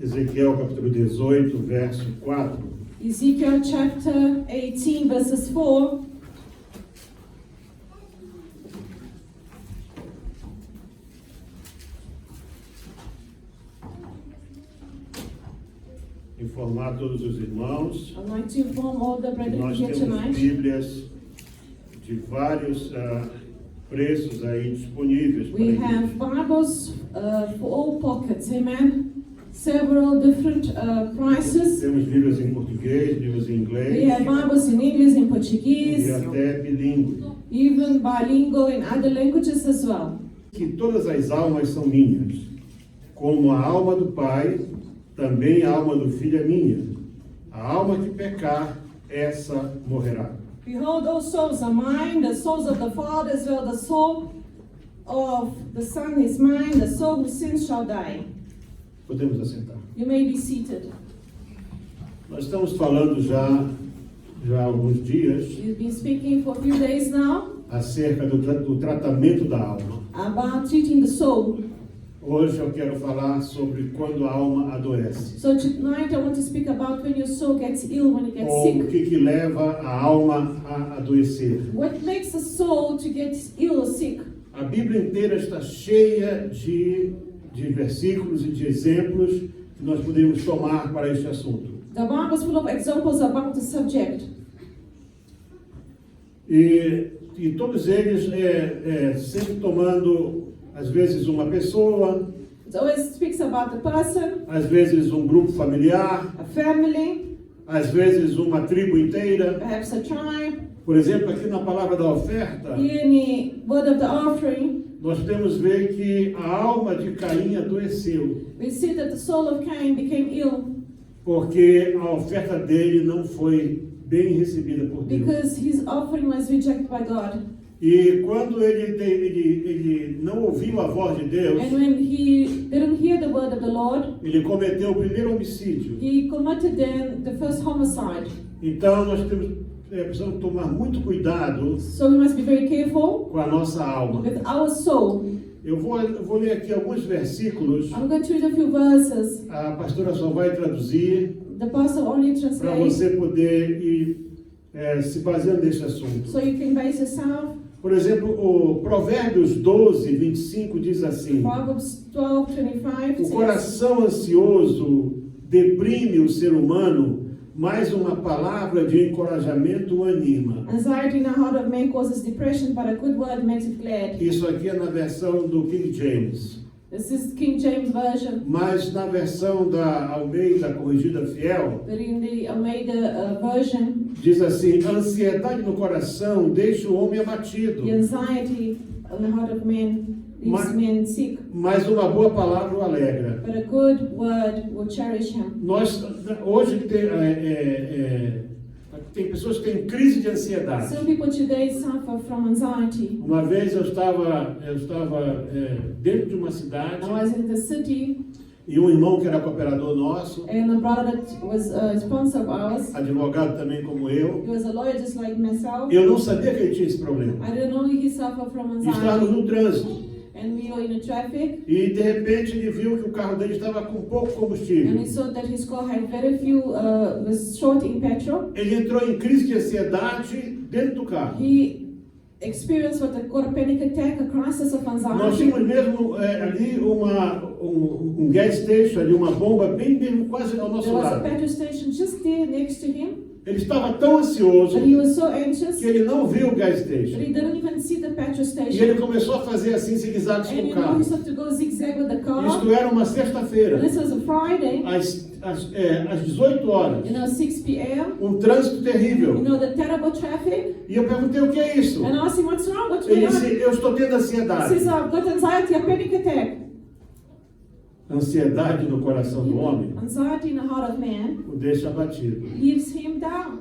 Ezequiel capítulo 18, verso 4. Ezekiel chapter 18, verses 4. Informar todos os irmãos, I'd like to inform all the brethren nós here temos tonight. Bíblias de vários preços aí disponíveis para a We igreja. have Bibles for all pockets, amen. Several different prices. Temos Bíblias em português, Bíblias em We inglês have Bibles in English, in e Portuguese, até bilíngue. even bilingual in other languages as well. Que todas as almas são minhas, como a alma do Pai, também a alma do Filho é minha. A alma que pecar, essa morrerá. Behold, all souls are mine, the souls of the Father as well, the soul of the Son is mine, the soul who sins shall die. Podemos assentar. You may be seated. Nós estamos falando já há alguns dias We've been speaking for a few days now acerca do tratamento da alma. about treating the soul. Hoje eu quero falar sobre quando a alma adoece. So tonight I want to speak about when your soul gets ill, when it gets Ou o sick. que leva a alma a adoecer. What makes a soul to get ill or sick? A Bíblia inteira está cheia de versículos e de exemplos que nós podemos tomar para este assunto. The Bible is full of examples about the subject. E todos eles sempre tomando, às vezes, uma pessoa, It always speaks about the person, às vezes um grupo familiar, a family, às vezes uma tribo inteira. perhaps a tribe. Por exemplo, aqui na palavra da oferta, Here in the word of the offering, nós temos ver que a alma de Caim adoeceu, we see that the soul of Cain became ill porque a oferta dele não foi bem recebida por Deus. because his offering was rejected by God. E quando ele não ouviu a voz de Deus, And when he didn't hear the word of the Lord, ele cometeu o primeiro homicídio. he committed then the first homicide. Então nós precisamos tomar muito cuidado So we must be very careful com a nossa alma. with our soul. Eu vou ler aqui alguns versículos. I'm going to read a few verses. A pastora só vai traduzir The pastor only para translates, você poder ir se baseando nesse assunto. so you can base yourself. Por exemplo, o Provérbios 12, 25 diz assim: Proverbs 12:25 o says, coração ansioso deprime o ser humano, mas uma palavra de encorajamento o anima. anxiety in the heart of man causes depression, but a good word makes it glad. Isso aqui é na versão do King James. This is King James Version, Mas na versão da Almeida Corrigida Fiel, but in the Almeida version, diz assim: a ansiedade no coração deixa o homem abatido, the anxiety in the heart of man leaves man sick, mas uma boa palavra o alegra. but a good word will cherish him. Nós, hoje, tem pessoas que têm crise de ansiedade. Some people today suffer from anxiety. Uma vez eu estava dentro de uma cidade I was in the city, e um irmão que era cooperador nosso, and a brother that was a sponsor of ours, advogado também como eu, he was a lawyer just like myself. eu não sabia que ele tinha esse problema. I didn't know he suffered from E estávamos anxiety. no trânsito And we were in the traffic, e de repente ele viu que o carro dele estava com pouco and combustível. he saw that his car had very few, was short in petrol. Ele entrou em crise de ansiedade dentro do carro. He experienced what they call a panic attack, a crisis of Nós anxiety. tínhamos mesmo ali um gas station, ali uma bomba bem mesmo quase ao nosso There was a lado. petrol station just there next to him, Ele estava tão ansioso but he was so anxious que ele não viu o gas that station. he didn't even see the petrol E ele station. começou a fazer assim zigue-zagues And com o you know, he carro. started to go zigzag with the car. Isto era uma sexta-feira, This was a Friday, às 18 horas. 6 p.m. Um trânsito terrível. The terrible traffic. E eu perguntei o que é isso. And I asked him, what's wrong? What's Ele going on? disse: eu estou tendo He ansiedade. says, I've got anxiety, a panic attack. Ansiedade no coração do homem Anxiety in the heart of man o deixa abatido. leaves him down.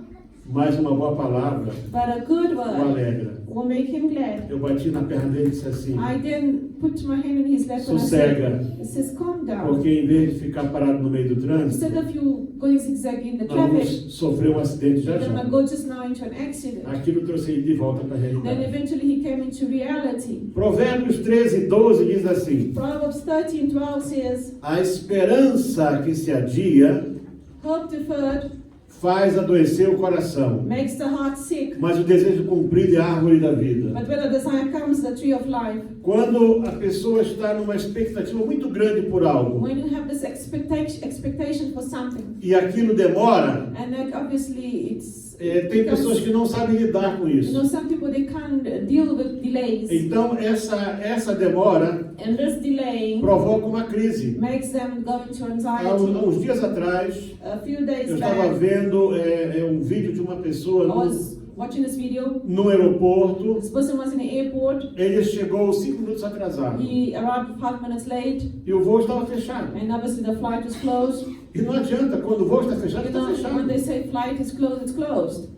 Mas uma boa palavra But a good o word alegra. will make him glad. Eu bati na perna dele e disse assim, I then put my hand in his lap and I sossega, said, it says, calm down. porque em vez de ficar parado no meio do trânsito, Instead of you going zigzag in the nós vamos traffic, sofrer um acidente já you're já. gonna go just now into an accident. Aquilo trouxe ele de volta para a Then realidade. eventually he came into reality. Provérbios 13:12 diz assim, Proverbs 13:12 says, a esperança que se adia hope deferred faz adoecer o coração, makes the heart sick, mas o desejo cumprido é a árvore da vida. but when the desire comes, the tree of life. Quando a pessoa está numa expectativa muito grande por algo When you have this expectation for something, e aquilo demora, and that obviously it's tem pessoas que não sabem lidar com you isso. know, some people they can't deal with delays, Então essa demora and this delay provoca uma crise. makes them go into Há anxiety. uns dias atrás A few days eu estava back, vendo um vídeo de uma pessoa I was watching this video. no aeroporto. This person was in the airport. Ele chegou 5 minutos atrasado He arrived 5 minutes late, e o voo estava fechado. and obviously the flight was closed. E não adianta, quando o voo está fechado, You está know, fechado. when they say flight is closed, it's closed.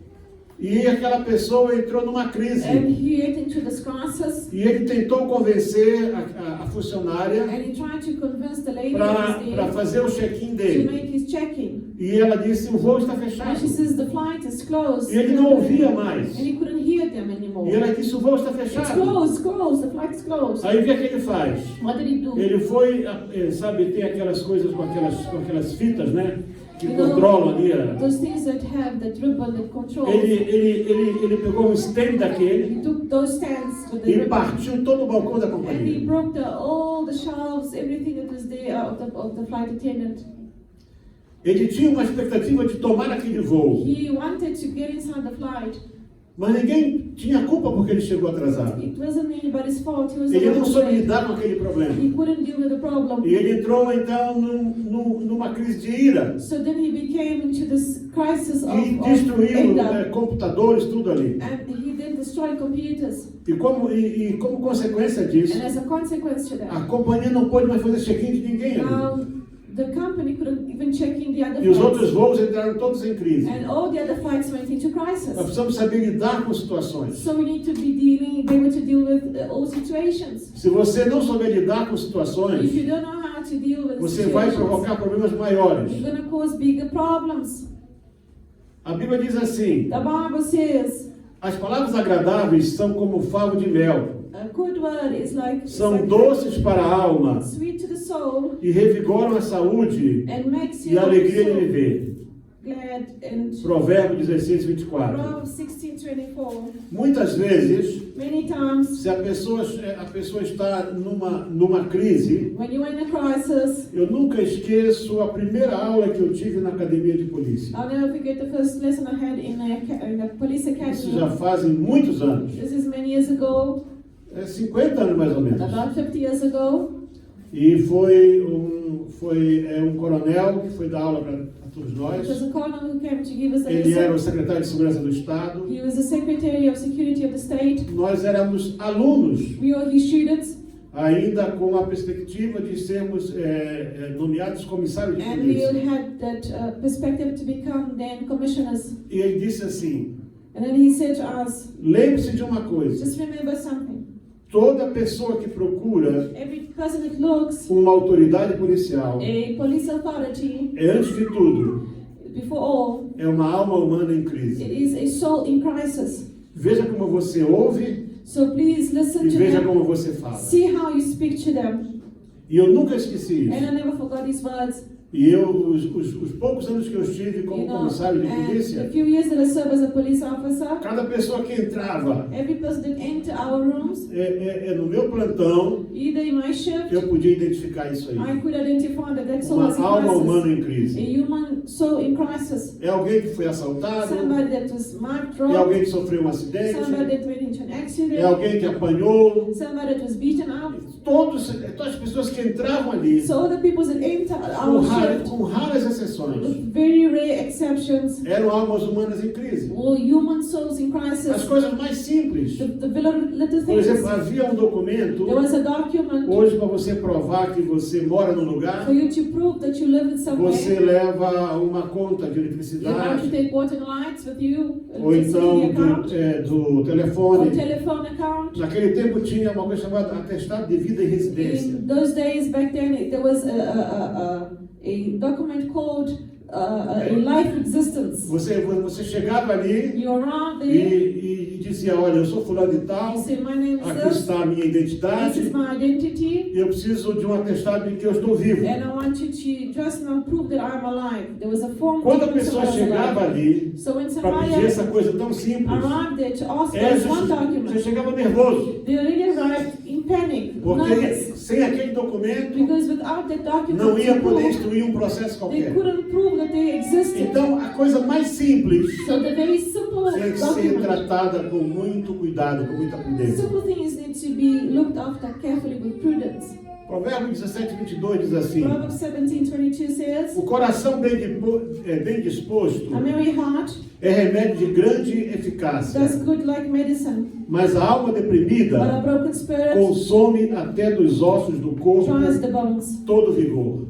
E aquela pessoa entrou numa crise. And he ate into this crisis, E ele tentou convencer a funcionária and he tried to convince the lady that was para there fazer o check-in to dele. make his check-in. E ela disse, o voo está And fechado. she says the flight is closed. E ele não ouvia mais. And he couldn't hear them anymore. E ela disse, o voo está It's fechado. closed, the flight is closed. Aí o que é que ele faz? What did he do? Ele foi, sabe, tem aquelas coisas com aquelas fitas, né? Que You know, controlam ali. those things that have the ribbon that controls. Ele pegou um stand daquele He took those stands with the e ribbon, partiu todo o balcão da and he companhia. broke all the shelves, everything that was there of the flight attendant. Ele tinha uma expectativa de tomar aquele voo, He wanted to get inside the flight. mas ninguém tinha culpa porque ele chegou atrasado. It wasn't anybody's fault. He was the Ele one não who soube made. lidar com aquele problema. He couldn't deal with the problem. E ele entrou então numa crise de ira So then he became into this crisis e of destruiu anger, computadores, tudo ali. and he then destroyed computers. E como consequência disso, And as a consequence to a that, companhia não pôde mais fazer check-in de ninguém ali. now the company couldn't even check in the other E os outros flights, voos entraram todos em crise. and all the other flights went into Nós crisis. precisamos saber lidar com situações. So we need to be able to deal with all situations. Se você não souber lidar com If situações, you don't know how to deal with você vai situations, provocar problemas maiores. you're going to cause bigger problems. A Bíblia diz assim, The Bible says as palavras agradáveis são como favo de mel. a good word is like, São doces para a alma sweet to the soul e revigoram a saúde and makes e a your alegria de soul viver. glad. And Provérbios 16:24. Proverbs 16:24. Muitas vezes, Many times se a pessoa está numa crise, when you're in a crisis, eu nunca esqueço a primeira aula que eu tive na academia de polícia. I'll never forget the first lesson I had in a police Isso já academy. fazem muitos anos. This is many years ago, 50 anos mais ou menos. about 50 years ago. E foi um coronel que foi dar aula para todos It was nós. a colonel who came to give us the Ele era o lesson. secretário de Segurança do Estado. He was the Secretary of Security of the state. Nós éramos alunos, We were his students, ainda com a perspectiva de sermos nomeados comissários de and we polícia. had that perspective to become then commissioners. E ele disse assim, And then he said to us, lembre-se de uma coisa, just remember something. toda pessoa que procura Every person that looks uma autoridade policial, a police authority, antes de tudo, before all, é uma alma humana em it crise. is a soul in crisis. Veja como você ouve So please listen e to veja them. como você fala. See how you speak to them. E eu nunca esqueci And isso. I never forgot these words. E eu, os poucos anos que eu estive como You know, comissário de and the polícia, few years that I served as a police officer, cada pessoa que entrava every person that entered our rooms, no meu plantão, either in my shift, eu podia identificar isso aí. I could identify that soul Uma was in alma humana crisis. em crise. A human soul in crisis. É alguém que foi assaltado, Somebody that was marked é alguém wrong, que sofreu um acidente, somebody that went into an é accident, alguém que apanhou. somebody that was beaten up. Todas as pessoas que entravam ali, So all the people that enter com our shift shift com raras exceções, with very rare exceptions. eram almas humanas em crise. All human souls in As crisis. coisas mais simples. The little Por exemplo, things. havia um documento, There was a document hoje para você provar que você mora no lugar, for you to prove that you live in você somewhere. leva uma conta de You have to eletricidade, take water and lights with you, ou então account, do or telefone. telephone account. Naquele tempo tinha uma coisa chamada atestado de vida e residência. In those days, back then, there was a document called a life existence. Você chegava ali You arrived e, there, e dizia, olha, eu sou fulano de tal, you say, my name is aqui this, está a minha this identidade, is my identity, e eu preciso de um atestado de que eu estou vivo. and I want you to just now prove that I'm alive. There was a form Quando a to prove pessoa I was chegava alive. ali So when para pedir somebody essa coisa tão simples, arrived there to ask é, us one você document, chegava nervoso, they really arrived in panic, porque nervous, sem aquele documento because without that document, não ia to poder prove, instruir um processo they qualquer. couldn't prove that they existed. Então, a coisa mais simples So the very simple tem que ser document, tratada com muito cuidado, com muita prudência. simple things need to be looked after carefully with prudence. Provérbio 17:22 diz assim: Proverbs 17:22 says, o coração bem disposto a merry heart é remédio de grande eficácia, does good like medicine, mas a alma but a deprimida broken spirit consome até dos ossos do corpo tries the bones. todo vigor.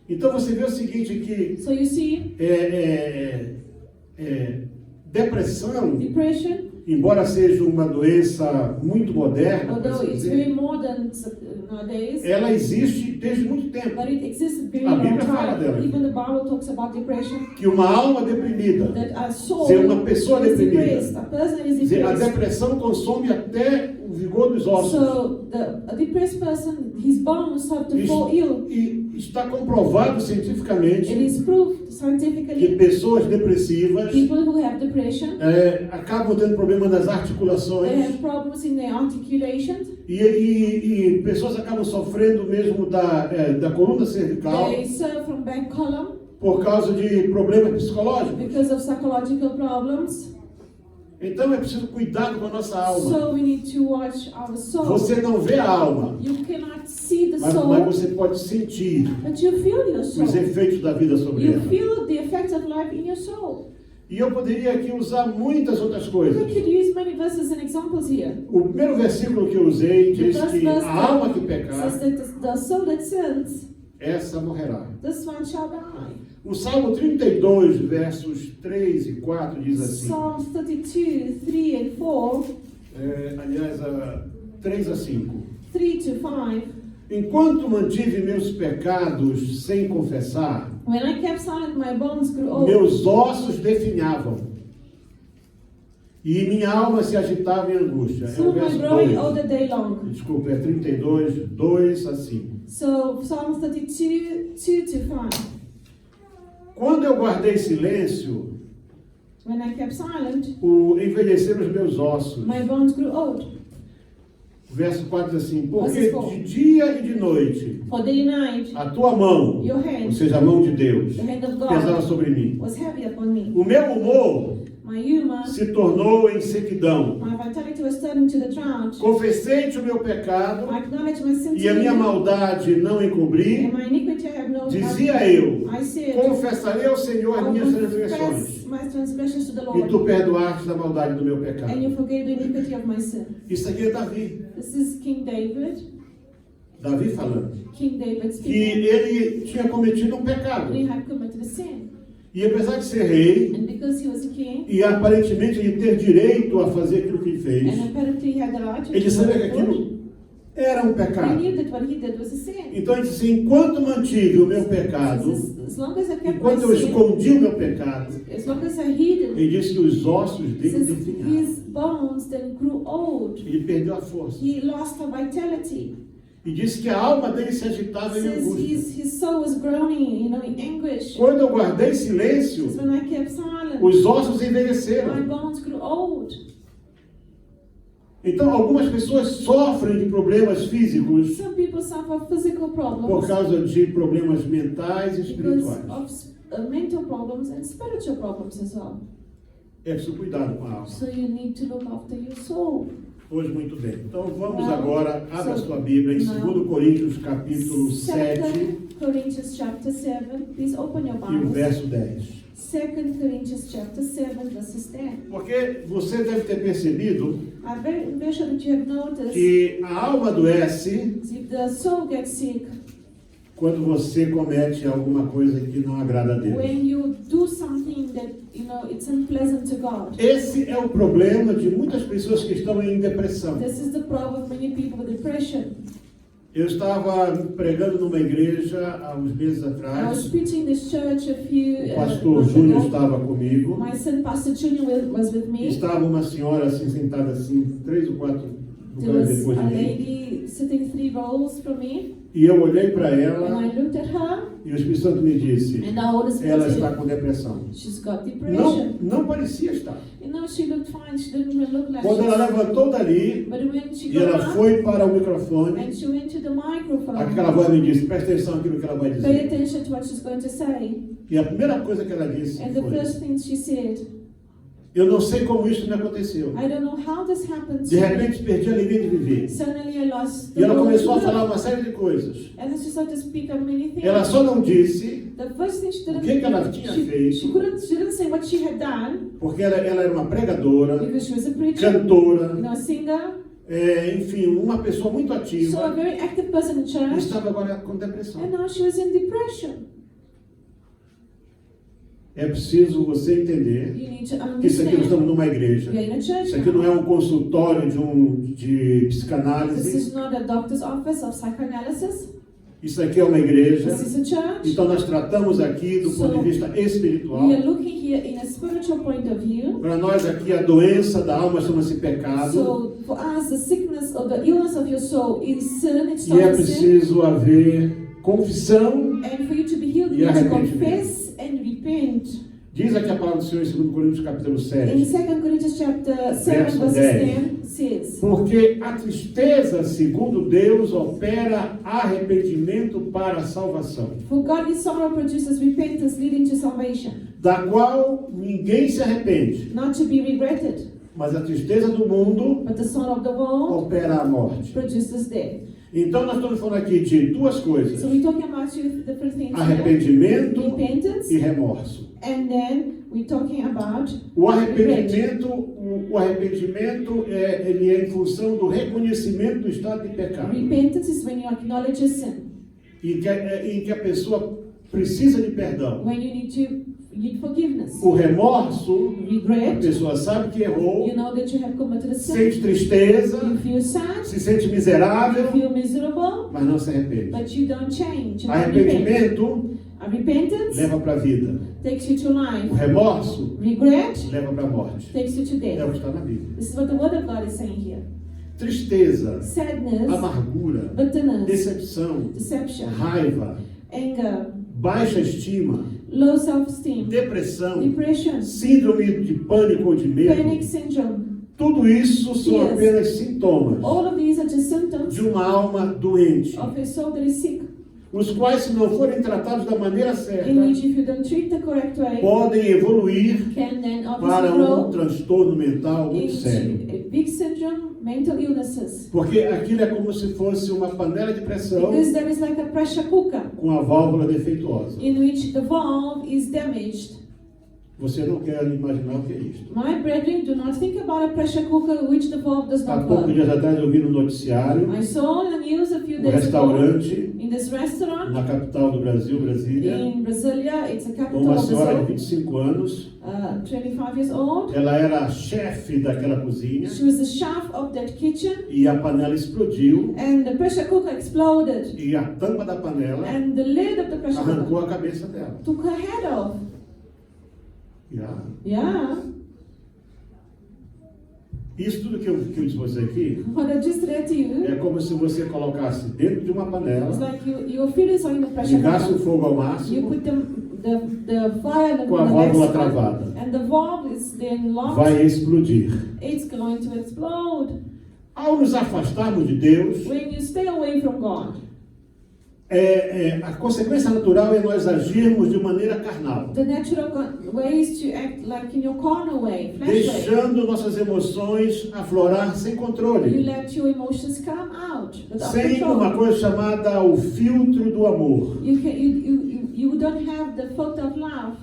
Então você vê o seguinte aqui, So you see, depressão, depression, embora seja uma doença muito moderna, por although assim it's dizer, very modern nowadays, ela existe desde muito tempo. but it exists very A long Bíblia fala dela. time. Even the Bible talks about depression, Que uma alma deprimida, that a soul ser uma pessoa is deprimida, depressed, a person is quer dizer, a depressed. depressão consome até o vigor dos ossos. So a depressed person, his bones start to fall ill. E está comprovado It cientificamente is proved que scientifically pessoas depressivas people who have depression, acabam tendo problema nas they articulações have problems in their articulation, e pessoas acabam sofrendo mesmo da coluna cervical they suffer from back column por causa de problemas psicológicos. because of psychological problems. Então é preciso cuidado com a nossa alma. So we need to watch our soul. Você não vê a alma, You cannot see the mas soul, você pode sentir but you feel your soul. os efeitos da vida sobre You ela. feel the effects of life in your soul. E eu poderia aqui usar muitas outras We coisas. could use many verses and examples here. O primeiro versículo que eu usei The diz first que verse a alma que says pecar, that the soul that sins, essa morrerá. this one shall die. O Salmo 32, versos 3 e 4 diz assim, Psalms 32, 3 and 4, aliás, 3 a 5. 3 to 5. Enquanto mantive meus pecados sem confessar, When I kept silent, my bones grew old. meus ossos definhavam, e minha alma se agitava em angústia. É o So my verso growing all 2. the day long. Desculpa, é 32, 2 a 5. So Psalms 32, 2 to 5. Quando eu guardei silêncio, When I kept silent, envelheceram os meus ossos. my bones grew old. Verso 4 diz assim, porque Verse 4. de dia e de noite For day and night, a tua mão, your ou hand, seja, a mão de Deus, the hand of pesava God, sobre mim. was heavy upon me. O meu humor My humor, se tornou em sequidão. my vitality was turning to the drought. Confessei-te o meu pecado I acknowledge my sin e a to minha you, maldade não encobri. and my iniquity I have no Dizia eu, I said, confessarei ao Senhor I as will minhas confess transgressões, my transgressions to the e tu Lord, perdoaste a maldade do meu pecado. and you forgave the iniquity of my sin. Isso aqui é Davi. This is King David. Davi falando. King David Que speaking. ele tinha cometido um pecado. He had committed a sin. E apesar de ser rei, And because he was a king, e aparentemente ele ter direito a fazer aquilo que ele fez, and apparently he had the right to ele sabia que do it, aquilo era um he pecado. knew that what he did was a sin. Então ele disse, enquanto mantive o meu pecado, As long as I kept my enquanto eu sin, escondi o meu pecado, as long as I hid it, ele disse que os ossos dele says definharam. his bones then grew old. Ele perdeu a força. He lost the vitality. E disse que a alma dele se agitava em Says angústia. his soul was groaning, in anguish. Quando eu guardei silêncio, Says when I kept silent, os ossos my envelheceram. bones grew old. Então, algumas pessoas sofrem de problemas físicos Some people suffer physical por problems causa de problemas mentais e because espirituais. of mental problems and spiritual problems as well. É preciso cuidado com a alma. So you need to look after your soul. Pois muito bem. Então vamos agora, abra sua Bíblia em 2 Coríntios capítulo 7 2 Corinthians chapter 7. Please open your e o Bibles. verso 10. 2 Corinthians chapter 7 verses 10. Porque você deve ter percebido I'm very sure that you have noticed que a alma adoece if the soul gets sick quando você comete alguma coisa que não agrada a Deus. when you do something that it's unpleasant to God. Esse é o problema de muitas pessoas que estão em depressão. This is the problem of many people with depression. Eu estava pregando numa igreja há uns meses I was atrás. preaching this church a few O pastor months Júnior ago. estava comigo. My son, Pastor Junior, was with me. Estava uma senhora assim sentada assim, 3 ou 4 There lugares was depois a de mim. lady sitting 3 rows from me, E eu olhei para and ela I looked at her, e o Espírito Santo me disse: and the Holy ela Spirit está said, com depressão. she's got depression. Não parecia estar. She looked fine. She didn't even look like Quando ela she's... levantou dali But when she e got ela up, foi para o microfone, and she went to the microphone, aquela voz me disse: presta atenção naquilo que ela vai pay dizer. attention to what she's going to say. E a primeira coisa que ela disse And the foi: first thing she said, eu não sei como isso me aconteceu. I don't know how this happened De to me. repente perdi a alegria de viver. Suddenly I lost E ela will começou a to falar live. uma série de coisas. And then she started to speak of many things. Ela só não disse The first thing she o didn't, que ela tinha feito, she didn't say what she had done, porque ela era uma pregadora, because she was a preacher, cantora, a singer, enfim, uma pessoa muito so a ativa, very active person in e church, estava agora com depressão. and now she was in depression. É preciso você entender You need to que isso aqui nós understand. estamos numa igreja. We are in a church Isso aqui não é now. um consultório de This psicanálise. is not a doctor's office of psychoanalysis. Isso aqui é uma igreja. This is a church. Então nós tratamos aqui do ponto de vista espiritual. We are looking here in a spiritual point of view. Para nós aqui a doença da alma chama-se pecado. So for us, the sickness or the illness of your soul is sin. It E é starts sin. preciso haver confissão. And for you to be healed, you E need to arrependimento. confess and repent. Diz aqui a palavra do Senhor em 2 Coríntios capítulo In 7. 2 Corinthians chapter 7 Verso verses 10. 10 says, Porque a tristeza, segundo Deus, opera arrependimento para a salvação, for godly sorrow produces repentance leading to salvation, da qual ninguém se arrepende. not to be regretted, Mas a tristeza do mundo but the sorrow of the world opera a morte. produces death. Então nós estamos falando aqui de duas coisas: So we're talking about two different things here. arrependimento Repentance, e remorso. and then we're talking about O arrependimento, ele é em função do reconhecimento do estado de pecado, repentance is when you acknowledge your sin, em que a pessoa precisa de perdão. when you need forgiveness. O remorso, a Regret, pessoa sabe que errou, you know that you have committed a sin. sente tristeza, You feel sad, se sente you miserável, feel miserable, mas não se arrepende. but you don't change. You don't repent. Arrependimento A repentance leva para a vida. takes you to O life. remorso Regret leva para a morte. takes you to É o death. que está na Bíblia. This is what the Word of God is saying here. Tristeza, Sadness, amargura, bitterness, decepção, deception, raiva, anger, baixa estima, low self-esteem, depressão, depression, síndrome de pânico ou de medo. panic syndrome. Tudo isso são Yes. apenas sintomas All of these are just symptoms de uma alma doente, of a soul that is sick, os quais, se não forem tratados da maneira certa, in which if you don't treat the correct way, podem evoluir can then para obviously um grow transtorno mental muito sério. into a big syndrome, mental illnesses. Porque aquilo é como se fosse uma panela de pressão Because there is like a pressure cooker com a válvula defeituosa. in which the valve is damaged. Você não quer imaginar o que é isto. My brethren, do not think about a pressure cooker in which the valve does Há not poucos work. dias atrás eu vi no noticiário I saw the news a few um days ago restaurante in this restaurant na capital do Brasil, Brasília, in Brasilia. It's a com capital uma of senhora de Brazil. 25 anos. 25 years old. Ela era a chefe daquela cozinha She was the chef of that kitchen, e a panela explodiu and the pressure cooker exploded, e a tampa da panela and the lid of the pressure arrancou cooker a cabeça dela. took her head off. Yeah. Isso tudo que eu disse você aqui What I just read to you é como se você colocasse dentro de uma is panela, like your feelings are in the pressure ligasse o cooker. fogo ao You máximo, put the fire in the com a next válvula one, travada. and the valve is then locked. Vai explodir. It's going to explode. Ao nos afastarmos de Deus, When you stay away from God, a consequência natural é nós agirmos de maneira carnal, The natural way is to act like in your carnal way, flesh way. deixando nossas emoções aflorar sem You controle, let your emotions come out without sem uma control. coisa chamada o filtro do amor You don't have the filter of love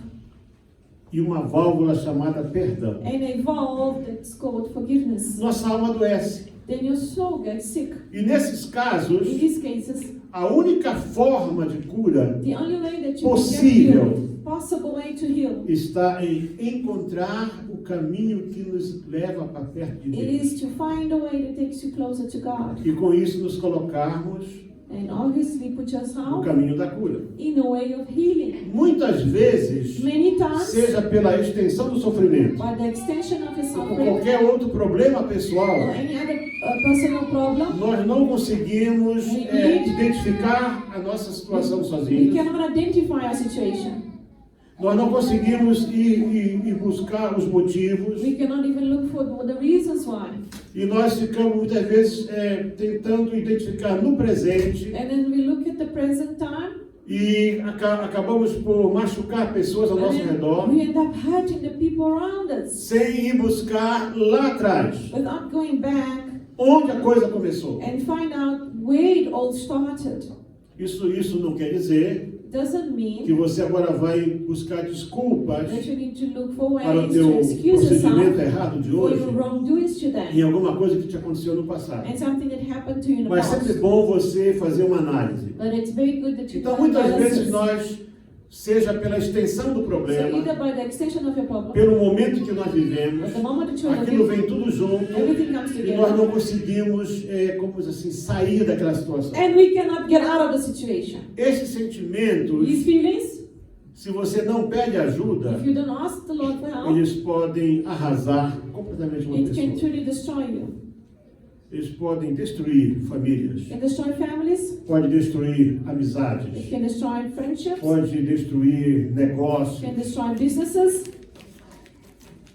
e uma válvula chamada perdão. and a valve that's called forgiveness. Nossa alma adoece. Then your soul gets sick. E nesses casos, In these cases, a única forma de cura the only way that you Possível. can get healed, possible way to heal, está em encontrar o caminho que nos leva para perto de it Deus. is to find a way that takes you closer to God. E com isso nos colocarmos And obviously put no yourself caminho da cura. in a way of healing. Muitas vezes, Many times, seja pela extensão do sofrimento, by the extension of his ou por suffering, qualquer outro problema or pessoal, any other personal problem, nós não conseguimos identificar a nossa situação we sozinhos. cannot identify our situation. Nós não conseguimos ir buscar os motivos. We cannot even look for the reasons why. E nós ficamos muitas vezes tentando identificar no presente And then we look at the present time, e acabamos por machucar pessoas ao and nosso then redor we end up hurting the people around us sem ir buscar lá atrás, without going back onde a coisa começou. and find out where it all started. Isso não quer dizer Doesn't que mean você agora vai buscar desculpas that you need to look for para o ways teu to excuse procedimento yourself errado de for hoje your wrongdoings em today alguma coisa que te aconteceu no passado. and something that happened to you in the Mas sempre é past. bom você fazer uma análise. But it's very good that you Então, do muitas analysis. vezes nós, seja pela extensão do So problema, either by the extension of your problem, pelo momento que nós vivemos, at the moment that you are aquilo living, vem tudo junto everything comes e nós não together, conseguimos, como diz assim, sair daquela situação. and we cannot get out of the situation. Esses sentimentos, These feelings, se você não pede ajuda, if you don't ask the Lord for help, eles podem arrasar completamente uma it can pessoa. truly destroy you. Eles podem destruir famílias, It can destroy families, pode destruir it amizades, can destroy friendships, pode destruir it negócios. can destroy businesses.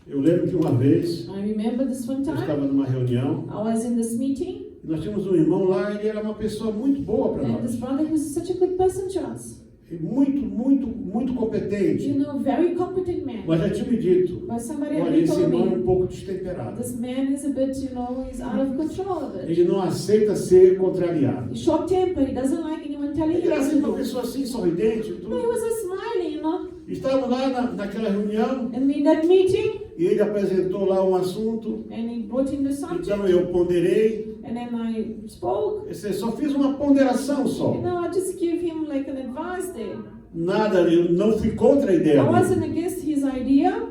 Eu lembro que uma vez I remember this one eu time, estava numa reunião I was in this meeting, e nós tínhamos um irmão lá, ele era uma pessoa muito boa para and this nós, brother who's such a good person to us, e muito competente. you know, very competent man. Mas já tinha me dito, But somebody olha, had esse told irmão é um me, pouco destemperado. this man is a bit, you know, he's out of control of it. Ele não aceita ser contrariado. He's short-tempered, he doesn't like anyone telling Ele him era what assim, to uma do. pessoa assim, sorridente. No, he Tudo. was just smiling, you know. Estávamos lá naquela reunião And in that meeting, e ele apresentou lá um assunto. and he brought in the subject, Então eu ponderei. and then I spoke. Eu só fiz uma ponderação só. You know, I just give him like an advice there. Nada, eu não fui contra a ideia I dele. wasn't against his idea.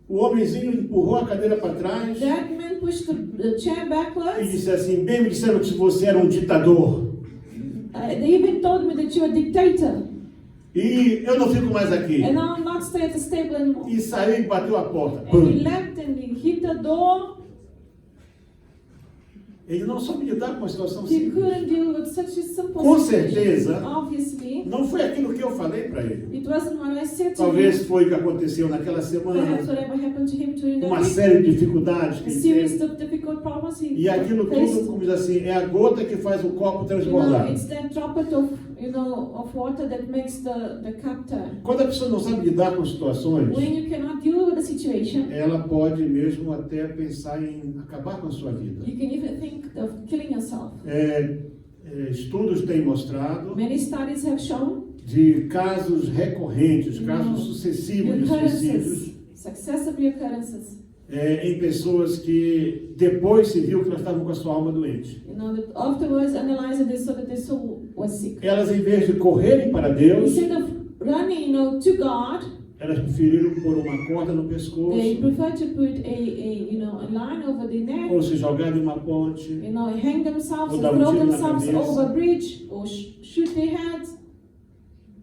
O homenzinho empurrou a cadeira para trás That man pushed the chair e backwards. disse assim, bem me disseram que você era um ditador. They even told me that you're a dictator. E eu não fico mais aqui. And I'll not stay at the stable anymore. E saiu e bateu a porta. And he Pum. left and he hit the door. Ele não soube lidar com uma situação He simples. couldn't deal with such a simple Com situation. certeza. Obviously, Não foi aquilo que eu falei para ele. it wasn't what I said to Talvez him. foi o que aconteceu naquela Perhaps semana. whatever happened to him during that Uma week. série de dificuldades que A ele series teve. of difficult problems he E aquilo faced. tudo, como diz assim, é a gota que faz o copo You know, transbordar. it's that droplet of, you know, of water that makes the cup turn. Quando a pessoa não sabe lidar com situações, When you cannot deal with the situation, ela pode mesmo até pensar em acabar com a sua vida. you can even think of killing yourself. Estudos têm mostrado Many studies have shown de casos recorrentes, casos sucessivos de suicídios, successive occurrences. Em pessoas que depois se viu que elas estavam com a sua alma doente. You know, that afterwards analyzed they saw that their soul was sick. Elas, em vez de correrem para Deus, Instead of running, you know, to God, elas preferiram pôr uma corda no pescoço they prefer to put a line over the neck, ou se jogar de uma ponte. you know, hang themselves Ou or dar throw tiro na themselves cabeça. over a bridge or shoot their heads.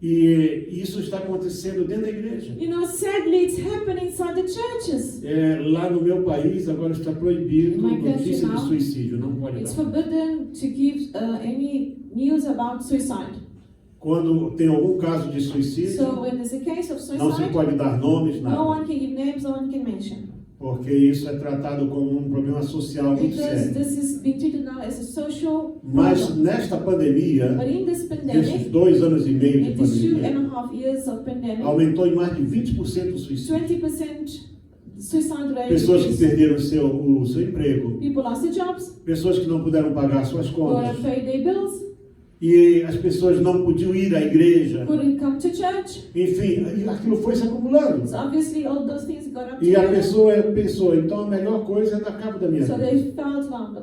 E isso está acontecendo dentro da igreja. You know, sadly, it's happening inside the churches. Lá no meu país agora está proibido My country notícia de now, suicídio, não pode It's dar. forbidden to give any news about suicide. Quando tem algum caso de suicídio, So when there's a case of não se suicide, pode dar nomes, no nada. one can give names, no one can mention. Porque isso é tratado como um problema social muito because sério. this is being treated now as a social Mas problem. nesta pandemia, But in this nesses pandemic, 2 anos e meio de in these pandemia, 2.5 years of pandemic, aumentou em mais de 20% o suicídio. 20% suicide rate. Pessoas que increase. perderam o seu emprego, People lost their jobs, pessoas que não puderam pagar suas contas, couldn't pay their bills, e as pessoas não podiam ir à igreja. couldn't come to church. Enfim, aquilo foi se acumulando. So obviously all those things got up E a together. pessoa pensou, então a melhor coisa é dar cabo da minha So vida. they felt, well, the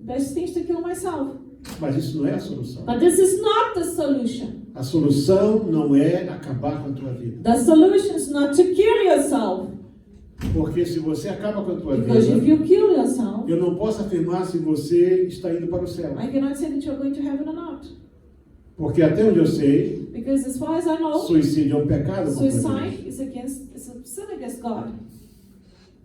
best thing is to kill myself. Mas isso não é a solução. But this is not the solution. A solução não é acabar com a tua vida. The solution is not to kill yourself. Porque se você acaba com a tua Because if vida, you kill yourself, eu não posso afirmar se você está indo para o céu. I cannot say that you're going to heaven or not. Porque até onde eu sei, Because as far as I know, suicídio é um pecado contra Deus. suicide is a sin against God.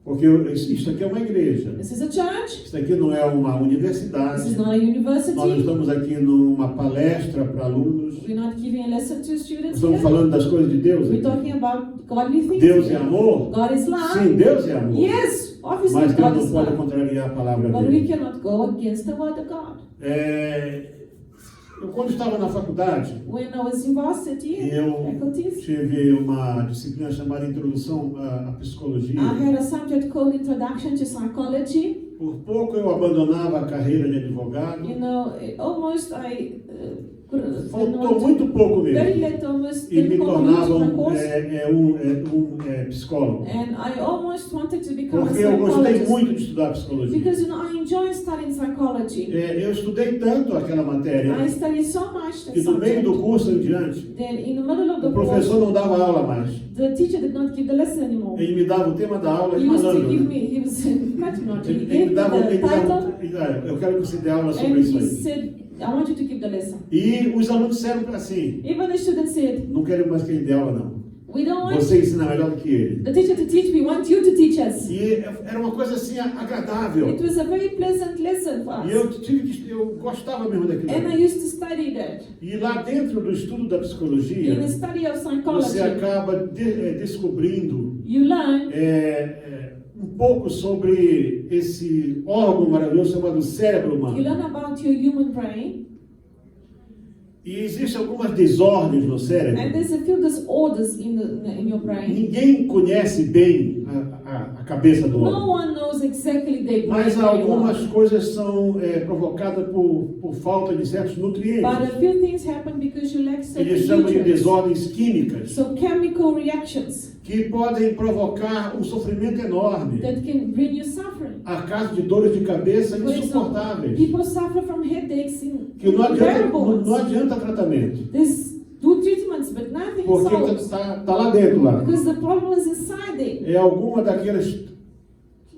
Porque isto aqui é uma igreja. This is a church. Isso aqui não é uma This universidade. is not a Nós não university. estamos aqui numa palestra para alunos. We're not giving a lesson to students Estamos here. falando das coisas de Deus We're aqui. talking about godly things. Deus é here. amor? God is love. Sim, Deus é amor. Yes, obviously Mas Deus God não is pode love. contrariar a palavra But we dele. cannot go against the word of God. Eu, quando estava na faculdade, When I was in varsity, eu faculties, tive uma disciplina chamada Introdução à Psicologia. I had a subject called Introduction to Psychology. Por pouco eu abandonava a carreira de advogado. You know, almost I Faltou muito pouco very mesmo. late almost E me didn't tornava complete my course. psicólogo. And I almost wanted to become Porque a eu gostei psychologist. muito de estudar psicologia. Because you know, I enjoy studying psychology. Eu estudei tanto aquela matéria I studied so much that que do meio do curso em diante, then in the middle of the o professor course, não dava aula mais. the teacher did not give the lesson anymore. Ele me dava o tema da aula He e used to falando. give Né? me, he was not, he Ele gave me me dava, the title eu quero que você dê aula sobre and isso he aí. said, I want you to give the lesson. E os alunos disseram assim, Even the students said, não quero mais que ele dê aula não. we don't want Você ensina melhor do que ele. the teacher to teach, we want you to teach us. E era uma coisa assim agradável. It was a very pleasant lesson for E us. eu gostava mesmo daquilo. And I used to study that. E lá dentro do estudo da In psicologia, the study of você psychology, acaba descobrindo you learn um pouco sobre esse órgão maravilhoso chamado cérebro you humano. learn about your human brain, E existem algumas desordens no cérebro. and there's a few disorders in your brain. Ninguém conhece bem a cabeça do No homem. one knows exactly their brain Mas very well. algumas coisas são provocadas por falta de certos But a nutrientes. few things happen because you lack certain Eles chamam de nutrients. desordens químicas, So chemical reactions que podem provocar um sofrimento enorme, that can bring you suffering. a causa de dores de cabeça For example, insuportáveis, people suffer from headaches in que não unbearable não ones. adianta tratamento, There's do treatments, but nothing porque solves. está lá dentro lá. Because the problem is inside there. É alguma daquelas,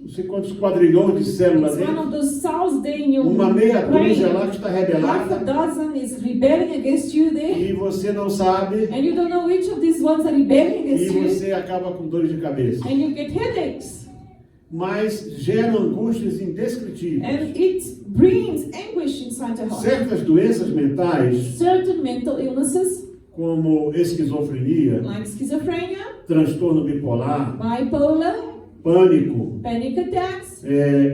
não sei quantos quadrilhões de células It's one dentro, of those cells there in your uma meia brain. dúzia lá que está Half a rebelada, dozen is rebelling against you there, e você não sabe, and you don't know which of these ones are rebelling e against you, você acaba com dores de cabeça. and you get headaches. Mas geram angústias indescritíveis. And it brings anguish inside your heart. Certas doenças mentais, Certain mental illnesses, como esquizofrenia, like schizophrenia, transtorno bipolar, bipolar, pânico, panic attacks,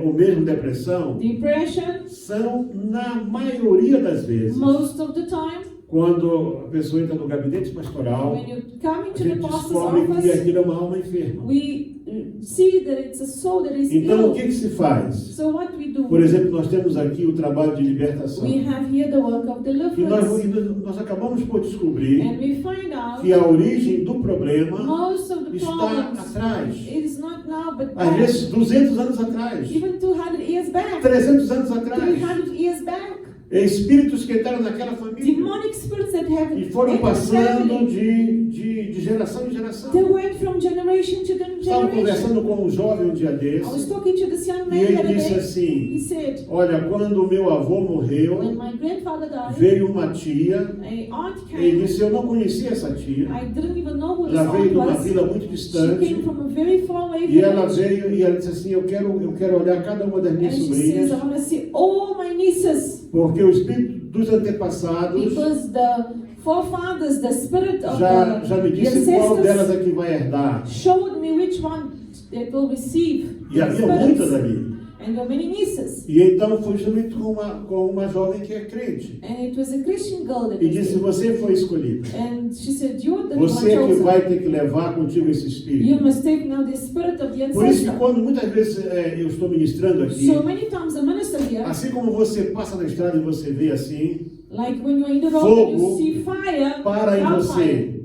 ou mesmo depressão, depression, são, na maioria das vezes, most of the time, quando a pessoa entra no gabinete pastoral, when you come a into the gente pastor's descobre que office, aquilo é uma alma enferma. we see that it's a soul that is Então, o ill. que se faz? So what we do? Por exemplo, nós temos aqui o trabalho de libertação. We have here the work of E deliverance. nós acabamos por descobrir And we find out que a origem do problema most of the está problems atrás. is not now but Às back. vezes, 200 anos atrás, Even 200 years back, 300 anos atrás. 300 years back. Espíritos que entraram naquela família Demonic spirits that have e foram entered passando family. de geração em geração. They went from generation to Estava generation. conversando com um jovem um dia I was desse talking to this young e man the ele other disse day. assim: He said, olha, quando o meu avô morreu, when my grandfather died, veio uma tia. a aunt Ele came. disse: eu não conhecia essa tia. I didn't even know who this Ela veio aunt de uma was. vila muito She came distante from a very far away e ela village. veio e ela disse assim: eu quero olhar cada uma das And minhas she says, sobrinhas, I want to see all my nieces. porque o espírito dos antepassados Because the forefathers, the spirit of já me the disse qual delas ancestors é que vai herdar. showed me which one that will receive E the havia muitas spirits. ali. And there are many nieces. E então foi justamente com uma jovem que é crente. And it was a Christian girl that E was disse, there. você foi escolhida. And she said, you're the Você one é que chosen. vai ter que levar contigo esse You espírito. must take now the spirit of the Por isso que ancestor. quando muitas vezes eu estou ministrando aqui, So many times the minister here, assim como você passa na estrada e você vê assim, like when you're in the road and you fogo see fire, para em hellfire. você.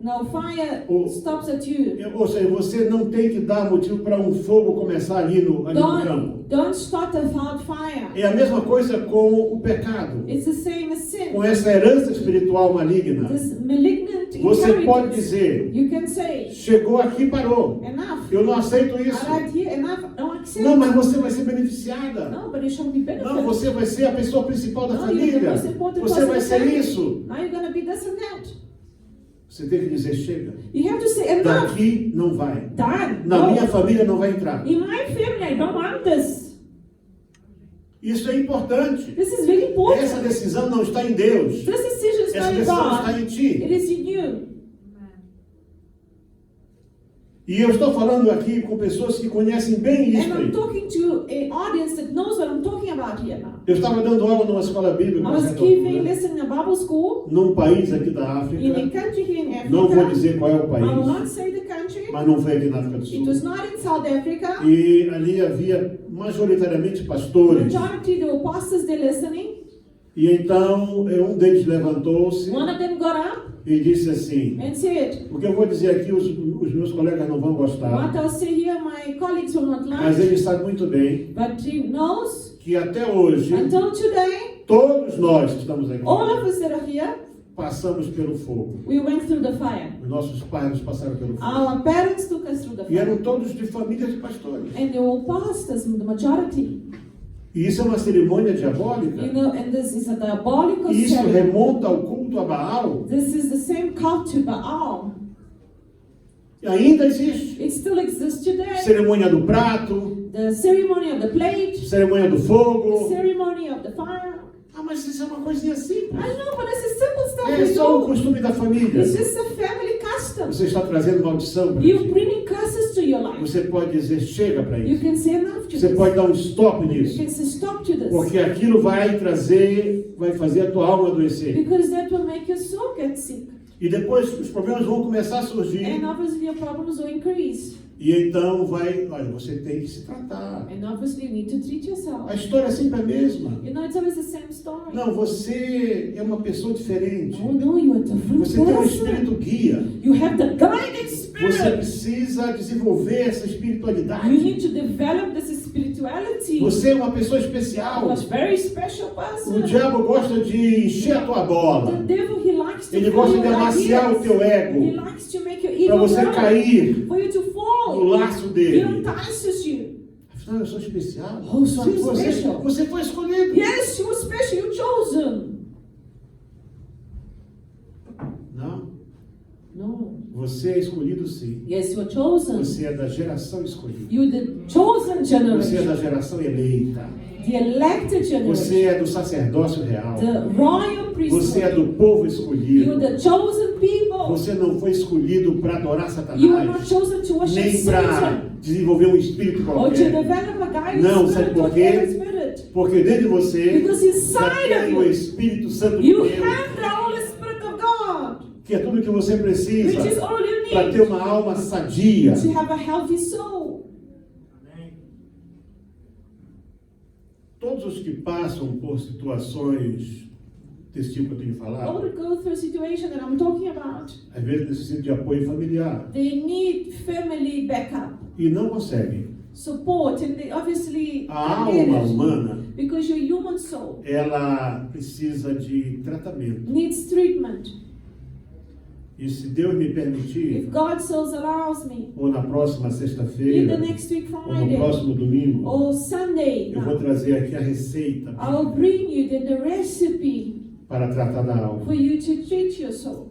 Now fire O- stops at you. Ou seja, você não tem que dar motivo para um fogo começar ali no campo. Don't start a wildfire. É a mesma coisa com o pecado. It's the same as sin. Com essa herança espiritual maligna. This malignant Você pode inheritance. dizer, You can say, chegou aqui e parou. enough. Eu não aceito I isso. like here, enough. Don't accept. Não, mas você vai ser beneficiada. No, but you shall be benefited. Não, você vai ser a pessoa principal da No, you're the família. most important Você person vai in the ser family. isso. Now you're going to be this and that. Você tem que dizer, chega. You have to say, enough. Daqui não vai. Done. Na No. minha família não vai entrar. In my family, I don't want this. Isso é importante. This is very important. Essa decisão não está em Deus. This decision is Essa not in decisão está God. em ti. It is in you. E eu estou falando aqui com pessoas que conhecem bem isso And aí. I'm talking to an audience that knows what I'm talking about here now. Eu estava dando aula numa escola bíblica, I uma was certa giving altura, lesson in a Bible school num país aqui da in a África. country here in Africa. Não vou dizer qual é o I will país, not say the country. mas não foi aqui na África do It Sul. was not in South Africa. E ali havia majoritariamente pastores. Majority there were pastors there listening. E então um deles levantou-se One of them got up e disse assim: and said, o que eu vou dizer aqui os meus colegas não vão what gostar, I'll say here my colleagues will not mas like. ele sabe muito bem But he knows que até hoje until today, todos nós que estamos aqui all of us that are here, passamos pelo fogo. we went through the fire. Os nossos pais nos passaram pelo fogo. Our parents took us through the E eram fire. todos de famílias de pastores. And they were pastors, the majority. E isso é uma cerimônia You diabólica. know, and this is a diabolical E isso ceremony. remonta ao culto a Baal. This is the same cult to Baal. E ainda existe. It still exists today. Cerimônia do prato, The ceremony of the plate, cerimônia do the fogo. ceremony of the fire. Ah, mas isso é uma coisinha simples. I know, but it's a simple stuff É we só o do. costume da família. It's just a family custom. Você está trazendo maldição para You're ti. bringing curses to your life. Você pode dizer, chega para You isso. can say enough to Você this. pode dar um stop You nisso. can say stop to this. Porque aquilo vai fazer a tua alma adoecer. Because that will make your soul get sick. E depois os problemas vão começar a surgir. And obviously your problems will increase. E então olha, você tem que se tratar. And obviously you need to treat yourself. A história é sempre a mesma. You know, it's always the same story. Não, você é uma pessoa diferente. Oh no, you are a different Você tem um person. espírito guia. You have the guiding Você spirit. precisa desenvolver essa You espiritualidade. need to develop this spirituality. Você é uma pessoa You especial. are a very special person. O diabo gosta de encher a tua The bola. devil, he likes to Ele fill gosta your de amaciar ideas. o teu ego. He likes to make your Para ego você grow. cair For you to no fall. laço He dele. entices you. Afinal, eu sou especial. Oh, so I'm Sim, special. você foi escolhido. Yes, you were special. You're chosen. Não, No. você é escolhido sim. Yes, you are chosen. Você é da geração escolhida. You're the chosen Você é generation. da geração eleita. The elected generation. Você é do sacerdócio real. The royal Você é priesthood. do povo You're escolhido. the chosen people. Você não foi escolhido para adorar You were not Satanás, chosen to worship nem para Satan. desenvolver um espírito Or to qualquer. develop a guiding Não, spirit sabe por or quê? carry spirit. Porque dentro de você Because já inside tem of o you, Espírito Santo de you Deus, have the Holy Spirit of God, que é tudo que você which precisa is all you para ter need uma alma sadia. to have a healthy soul. Todos os que passam por situações desse tipo que eu tenho All falado, to go through a situation that I'm talking about, às vezes necessitam de apoio familiar they need family backup, e não conseguem. support, and they obviously A can't get alma it. humana, Because your human soul ela precisa de tratamento. needs treatment. E se Deus me If permitir, God so allows me, ou na próxima in the sexta-feira, next week ou no Friday próximo domingo, or Sunday, eu vou trazer aqui a receita I'll bring you the recipe para tratar da alma. for you to treat your soul.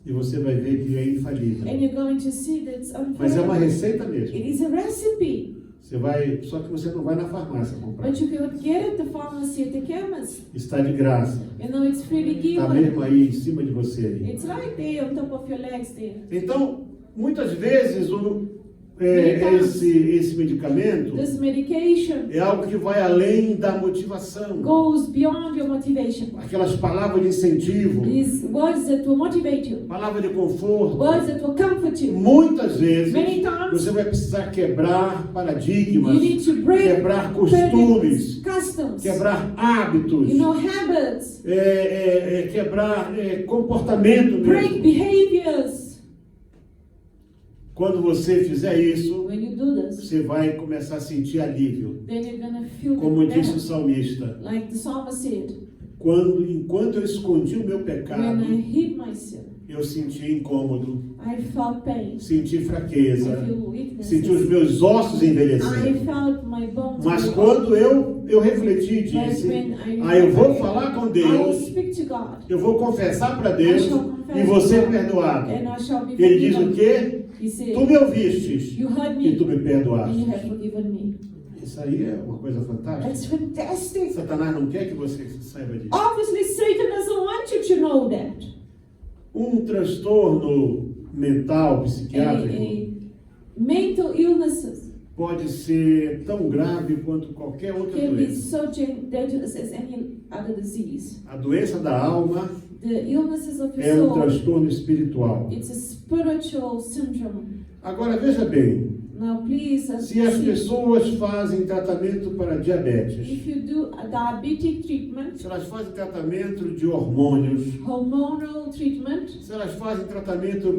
E você vai ver que é infalível. And you're going to see that it's Mas é uma unfair. receita mesmo. It is a recipe. Só que você não vai na farmácia comprar. But you can get it at the pharmacy, at the chemist. Está de graça. You know, it's freely Está given. mesmo aí em cima de você. Aí. It's right there on top of your legs there. Então, muitas vezes esse medicamento This medication é algo que vai além da motivação. goes beyond your motivation. Aquelas palavras de incentivo, These words that will motivate you, palavras de conforto. words that will comfort you. Muitas vezes Many times você vai precisar quebrar paradigmas, you need to break quebrar costumes, customs, quebrar hábitos, habits, quebrar comportamento break mesmo. behaviors. Quando você fizer isso, When you do this, você vai começar a sentir alívio. then you're gonna feel Como better. disse o salmista, Like the psalmist said, enquanto eu escondi o meu pecado, when I hid my sin, eu senti incômodo, I felt pain. senti I fraqueza, feel weakness. senti os meus ossos I envelhecendo. felt my bones. Mas break. quando eu refleti e disse, eu vou falar com I will Deus, speak to God, eu vou confessar para Deus I shall confess e você é to God, perdoado. and I shall be Ele diz forgiven. o quê? He said, Tu me ouvistes you heard e tu me, me and you perdoaste. have forgiven me. Isso aí é uma coisa fantástica. That's fantastic. Satanás não quer que você saiba disso. Obviously, Satan doesn't want you to know that. Transtorno mental, psiquiátrico, Mental illnesses pode ser tão grave quanto qualquer outra can be doença. so dangerous as any other disease. A doença da alma The illnesses of your é soul, transtorno espiritual. it's a spiritual syndrome. Agora veja bem, Now, please, se as see, pessoas fazem tratamento para diabetes, if you do a diabetic treatment, se elas fazem tratamento de hormônios, hormonal treatment, se elas fazem tratamento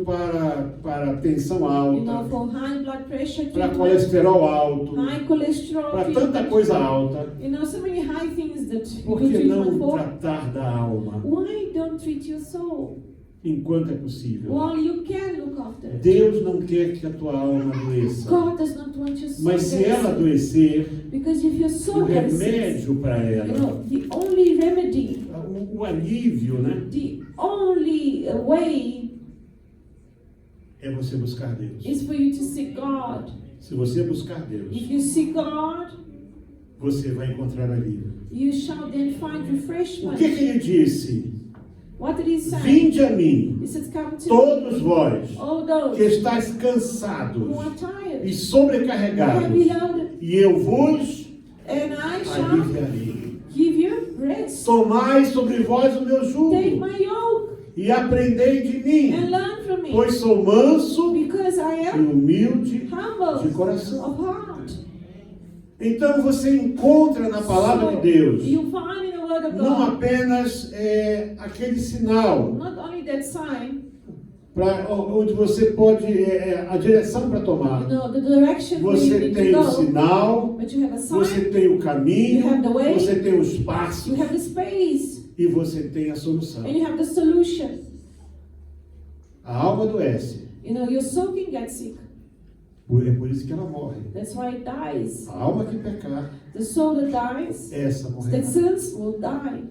para tensão alta, for high blood pressure para treatment, colesterol alto, high cholesterol para tanta treatment, coisa alta, so many high things that por you do que não treatment for. tratar da alma Why don't treat your soul? enquanto é possível? Well, you can look after it. Deus não quer que a tua alma adoeça. God does not want your soul Mas se ela to adoecer, because if your o soul gets sick, remédio para ela, the only remedy, o alívio, né, the only way é você buscar Deus. is for you to seek God. Se você buscar Deus, If you seek God, você vai encontrar alívio. you shall then find O refreshment. que ele disse? What did he say? Vinde a mim, He said, come to todos vós, all those que estáis cansados who are tired, e sobrecarregados, heavy loaded, e eu vos and I shall aliviarei. give you rest. Tomai sobre vós o meu Take jugo my yoke e aprendei de mim, and learn from me, pois sou manso because I e am humilde de humble coração. of heart. Então você encontra na palavra de Deus You find in the word of não God apenas aquele sinal not only that sign, onde você pode a direção para tomar. the direction where you Você need tem to o go, sinal, but you have a você sign, tem o caminho, You have the way, você tem os passos you have the space, e você tem a solução. and you have the solution. A alma adoece, Your soul can get sick. é por isso que ela morre. That's why it dies. A alma que pecar, The soul that dies, essa that morrerá. sins, will die.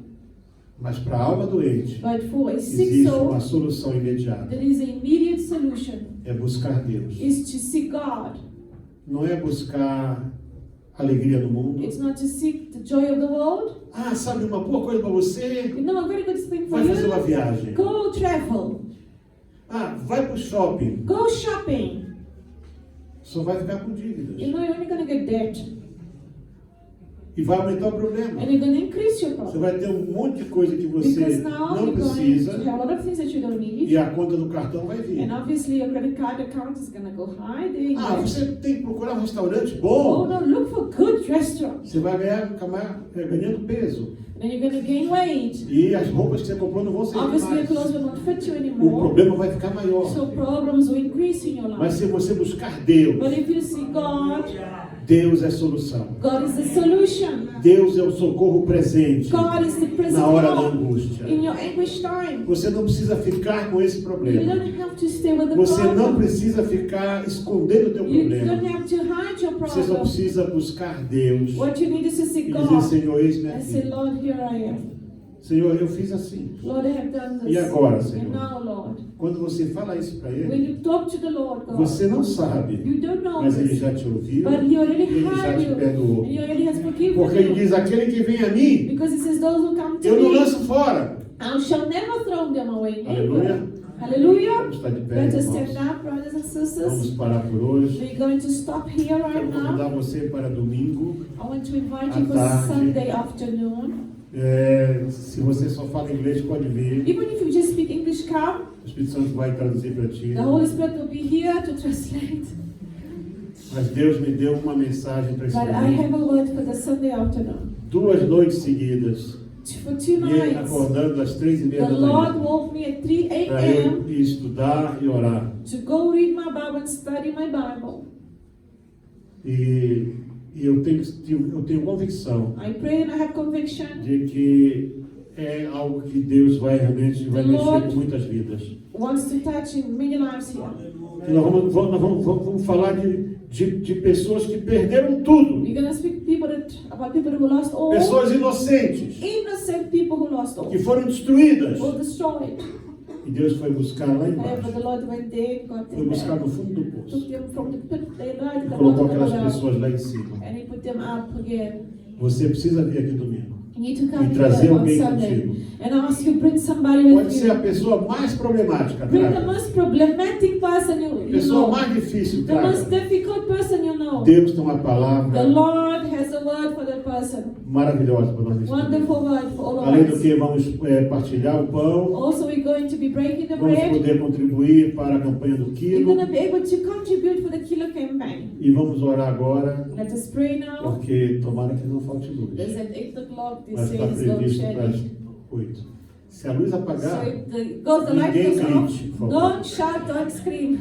Mas para a alma doente, But for a sick existe soul, uma solução imediata. there is an immediate solution. É buscar Deus. Is to seek God. Não é buscar alegria no mundo. It's not to seek the joy of the world. Ah, sabe uma boa coisa para você? A very good thing for Vai fazer uma you. viagem. Go travel. Ah, vai para o shopping. Go shopping. Só vai ficar com dívidas. You're only going to get debt. E vai aumentar o problema. And you're going to increase your Você problem. vai ter um monte de coisa que você Because now não you're going to precisa have a lot of things that you don't need. e a conta do cartão vai vir. And obviously your credit card account is going to go high. There you Ah, go. você tem que procurar um restaurante Oh bom. no, look for good restaurants. Você vai acabar ganhando peso. Then you're going to gain weight. E as roupas que você comprou não vão ser Obviously your mais. clothes will not fit you O anymore. problema vai ficar maior. So problems will increase in your Mas life. se você buscar Deus, But if you see God, Deus é a solução. God is the solution. Deus é o socorro presente God is the present na hora da help angústia. in your anguish time. Você não precisa ficar com esse You problema. don't have to stay with the Você não problem. precisa ficar escondendo o teu You problema. don't have to hide your Você só problem. precisa buscar Deus What you need is to seek e dizer, God. Senhor, eis-me I say, aqui. Lord, here I am. Senhor, eu fiz assim. Lord, I have done this. E agora, Senhor? And now, Lord, Quando você fala isso para when Ele, you talk to the Lord, God, você não sabe, you don't know mas Ele this, já te ouviu but He already e Ele já heard te you, perdoou. and He already has forgiven Porque Ele you. diz, aquele que vem a mim, Because He says, those who come to eu não me, lanço fora. I shall never throw them away. Aleluia. Never. Hallelujah. Vamos estar de pé, Let us irmãos. stand up, brothers and Vamos sisters. parar por hoje. We're going to stop here right Quero convidar now. você para domingo. I want to invite À you for tarde. Sunday afternoon. Se você só fala inglês, pode vir. Even if you just speak English, come. O Espírito Santo vai traduzir para ti. The Holy Spirit will be here to translate. Mas Deus me deu uma mensagem para esse But I domingo. have a word for the Sunday afternoon. 2 noites seguidas. For 2 E nights, acordando às 3:30 the da Lord manhã. woke me at 3 Para a.m. eu estudar e orar. to go read my Bible and study my Bible. E eu tenho convicção I pray and I have conviction. de que é algo que Deus vai realmente The mexer Lord com muitas vidas. wants to touch in many lives here. E nós vamos falar de pessoas que perderam tudo. We're going to speak about people who lost all. Pessoas inocentes, Innocent people who lost all. que foram destruídas. Or destroyed. E Deus foi buscar lá However, embaixo. the Lord went there, got Foi them buscar there. no fundo do poço. Took them from the pit, they died E at the colocou bottom of aquelas the well. pessoas lá em cima. And he put them up again. Você precisa vir aqui domingo. You need to come E trazer here on alguém Sunday. contigo. And I ask you, bring somebody Pode with ser a you. pessoa mais problemática, Bring the traga. most problematic person A you pessoa know. mais difícil, The most traga. difficult person you know. Deus tem uma The palavra Lord has a word for that person. maravilhosa para nós nesse domingo. Wonderful word for all of Além do us. que vamos partilhar o pão, Also, we're going to be breaking the vamos bread. poder contribuir para a campanha do We're quilo going to be able to contribute for the Kilo campaign. e vamos orar agora, Let us pray now. porque tomara que não falte luz. It's at 8 o'clock. This Mas está says no previsto para as shedding. 8. Se a luz apagar, So if the light ninguém goes grite, off, por favor. don't shout, don't scream.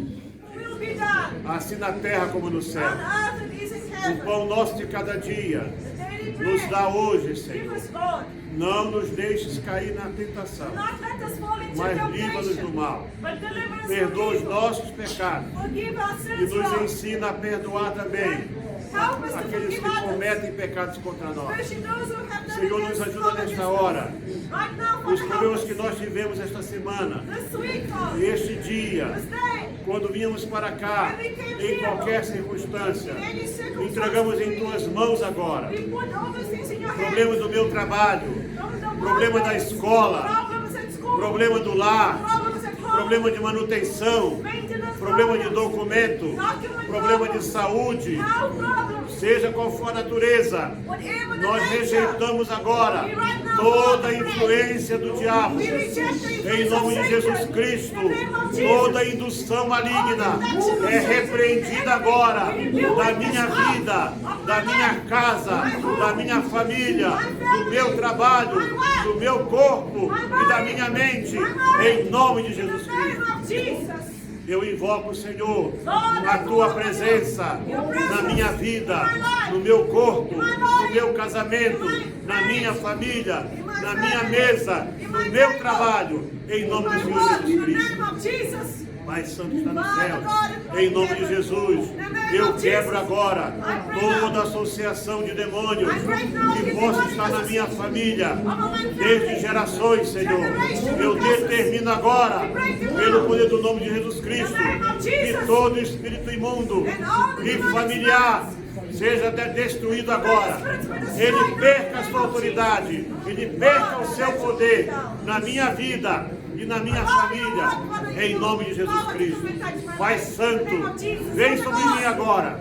Will be done assim na terra como no céu. on earth as it is in O heaven. pão nosso de cada dia The daily nos bread. dá hoje, Give Senhor. us, Lord. Não nos deixes cair na tentação, Do not let us fall into mas livra-nos do temptation, mal. but deliver us Perdoa from os evil. nossos pecados Forgive our e sins, nos Lord. ensina a perdoar também Help us to aqueles forgive que others, cometem pecados contra nós. especially those who have done Senhor, nos against ajuda us nesta against us. hora. Right now, Os Father, problemas help que us. nós tivemos esta semana, This week, Lord, este dia, this day, quando vínhamos para cá, em qualquer circunstância, in any circumstance, entregamos em tuas mãos agora. we put all those things in your Problema hands. do meu trabalho, problema da Problems escola, at school, problema do lar, problems at home, problema de manutenção, maintenance problema de problems, documento, problema de saúde, health problems, seja qual for a natureza, whatever the nós nature. rejeitamos agora toda a influência do diabo, We reject the influence em nome de of Jesus Satan. Cristo. In the name of Jesus. Toda indução maligna é repreendida agora da minha vida, da minha casa, da minha família, do meu trabalho, do meu corpo e da minha mente, em nome de Jesus In the name Cristo. of Jesus. Eu invoco, Senhor, a tua presença na minha vida, no meu corpo, no meu casamento, na minha família, na minha mesa, no meu trabalho, em nome do Senhor In Jesus the Cristo. name of Jesus. Pai Santo está no céu, em nome de Jesus, eu quebro agora toda associação de demônios que possa estar na minha família, desde gerações, Senhor. Eu determino agora, pelo poder do nome de Jesus Cristo, que todo espírito imundo e familiar seja destruído agora. Ele perca a sua autoridade, ele perca o seu poder na minha vida e na minha família, em nome de Jesus Cristo. Pai Santo, vem sobre mim agora,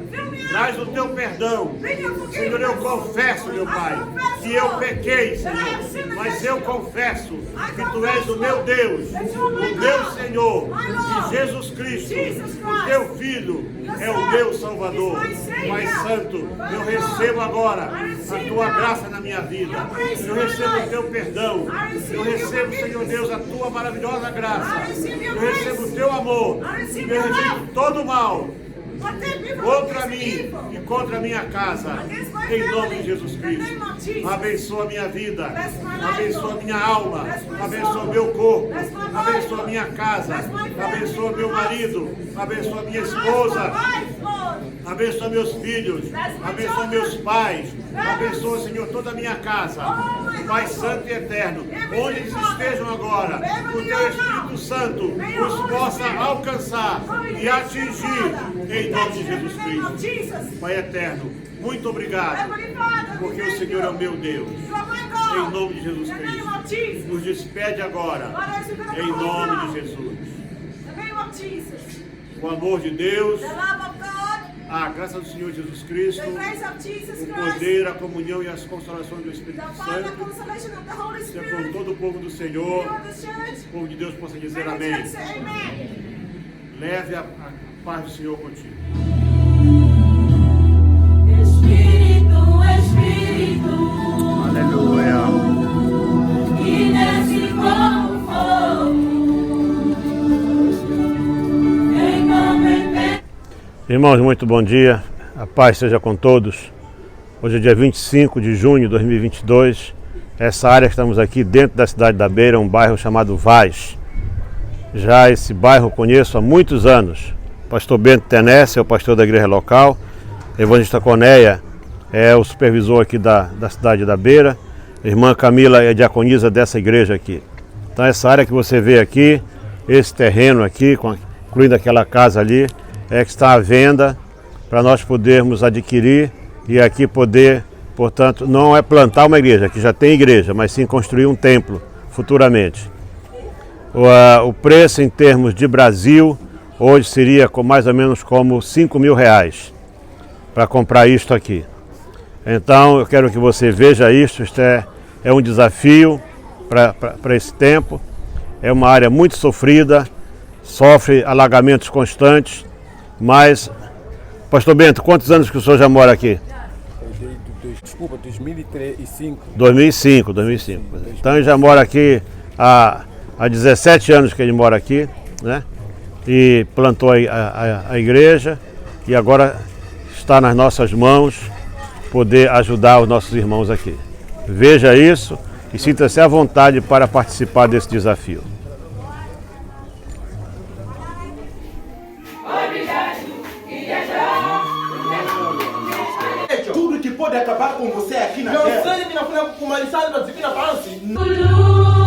traz o teu perdão. Senhor, eu confesso, meu Pai, que eu pequei, Senhor, mas eu confesso que Tu és o meu Deus, o meu Senhor, e Jesus Cristo, o Teu Filho, é o meu Salvador. Pai Santo, eu recebo agora a Tua graça na minha vida, eu recebo o Teu perdão, eu recebo, Senhor Deus, a Tua maravilhosa graça, eu recebo o Teu amor, eu rejeito todo o mal contra mim e contra a minha casa, em nome de Jesus Cristo. Abençoa a minha vida, abençoa a minha alma, abençoa o meu corpo, abençoa a minha casa, abençoa meu marido, abençoa minha esposa, abençoa meus filhos, abençoa meus pais, abençoa, Senhor, toda a minha casa. Pai Santo e Eterno, onde eles estejam agora, o Teu Espírito Santo os possa alcançar e atingir, em nome de Jesus Cristo. Pai Eterno, muito obrigado, porque o Senhor é o meu Deus. Em nome de Jesus Cristo. Nos despede agora, em nome de Jesus. of Jesus, o amor de Deus, the love of God, a graça do Senhor Jesus Cristo, the grace of Jesus o Christ, poder, a comunhão e as consolações do Espírito the Father, Santo, consolation of the Holy seja com Spirit, todo o povo do be Senhor, on the church. o povo de Deus possa dizer May the amém. church say amen. Leve a paz do Senhor contigo. Espírito, Espírito, Aleluia. que desce como fogo, em nome de Irmãos, muito bom dia, a paz seja com todos. Hoje é dia 25 de junho de 2022, essa área que estamos aqui dentro da cidade da Beira, um bairro chamado Vaz. Já esse bairro eu conheço há muitos anos. O pastor Bento Tenesse é o pastor da igreja local, a evangelista Conéia é o supervisor aqui da cidade da Beira, a irmã Camila é a diaconisa dessa igreja aqui. Então essa área que você vê aqui, esse terreno aqui, incluindo aquela casa ali, é que está à venda para nós podermos adquirir e aqui poder, portanto, não é plantar uma igreja, que já tem igreja, mas sim construir um templo futuramente. O preço em termos de Brasil hoje seria mais ou menos como R$5.000 para comprar isto aqui. Então eu quero que você veja isso, isto é um desafio para esse tempo, é uma área muito sofrida, sofre alagamentos constantes, mas, pastor Bento, quantos anos que o senhor já mora aqui? Desculpa, 2005. 2005. Então ele já mora aqui há 17 anos que ele mora aqui, né? E plantou a igreja e agora está nas nossas mãos poder ajudar os nossos irmãos aqui. Veja isso e sinta-se à vontade para participar desse desafio. Tudo que pode acabar com você aqui na Não terra. sei que na kumalizana na zikina pansi. Deus.